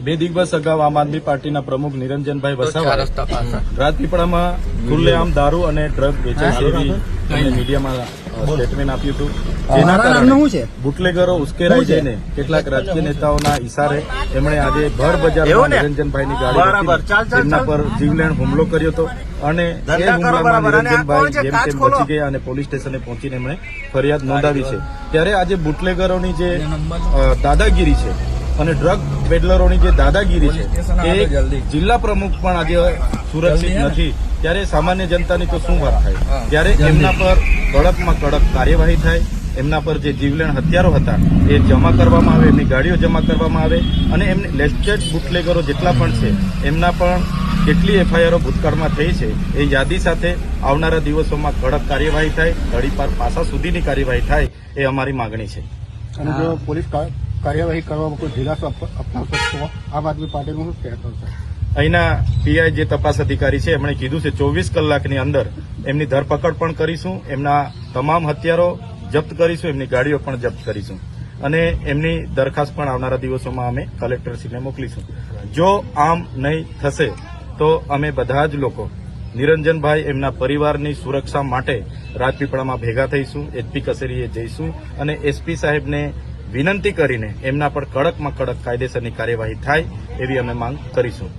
બે દિવસ અગાઉ આમ આદમી પાર્ટીના પ્રમુખ નિરંજનભાઈ વસાવાએ રાજપીપળામાં ખુલ્લેઆમ દારૂ અને ડ્રગ વેચાય છે એવી એમણે મીડિયામાં સ્ટેટમેન્ટ આપ્યું હતું, જેના કારણે બુટલેગરો ઉશ્કેરાઈ જઈને કેટલાક રાજકીય નેતાઓના ઇશારે એમણે આજે ભર બજારમાં નિરંજનભાઈની ગાડી રોકી તેમના પર જીવલેણ હુમલો કર્યો હતો અને એ હુમલામાં નિરંજનભાઈ જેમ તેમ બચી ગયા અને પોલીસ સ્ટેશને પહોંચીને એમણે ફરિયાદ નોંધાવી છે। ત્યારે આજે બુટલેગરોની જે દાદાગીરી છે અને ડ્રગ પેડલરોની જે દાદાગીરી છે એ જિલ્લા પ્રમુખ પણ આજે સુરક્ષિત નથી, ત્યારે સામાન્ય જનતાની તો શું વાત થાય। ત્યારે એમના પર કડકમાં કડક કાર્યવાહી થાય, એમના પર જે જીવલેણ હથિયારો હતા એ જમા કરવામાં આવે, એમની ગાડીઓ જમા કરવામાં આવે અને એમને લેસ્ટેડ બુટલેગરો જેટલા પણ છે એમના પણ કેટલી એફઆઈઆરો ભૂતકાળમાં થઈ છે એ યાદી સાથે આવનારા દિવસોમાં કડક કાર્યવાહી થાય, તડીપાર પાસા સુધીની કાર્યવાહી થાય એ અમારી માંગણી છે। અને જો પોલીસ કાર્યવાહી કરવામાં કોઈ ઢીલાસો અપનાવશે તો આમ આદમી પાર્ટીનું શું કહેતો છે? અહીંના પીઆઈ જે તપાસ અધિકારી છે એમણે કીધું છે 24 કલાકની અંદર એમની ધરપકડ પણ કરીશું, એમના તમામ હથિયારો જપ્ત કરીશું, એમની ગાડીઓ પણ જપ્ત કરીશું અને એમની દરખાસ્ત પણ આવનારા દિવસોમાં અમે કલેક્ટરશ્રીને મોકલીશું। જો આમ નહીં થશે તો અમે બધા જ લોકો નિરંજનભાઈ એમના પરિવારની સુરક્ષા માટે રાજપીપળામાં ભેગા થઈશું, એસપી કચેરીએ જઈશું અને એસપી સાહેબને વિનંતી કરીને એમના પર કડકમાં કડક કાયદેસરની કાર્યવાહી થાય એવી અમે માંગ કરીશું।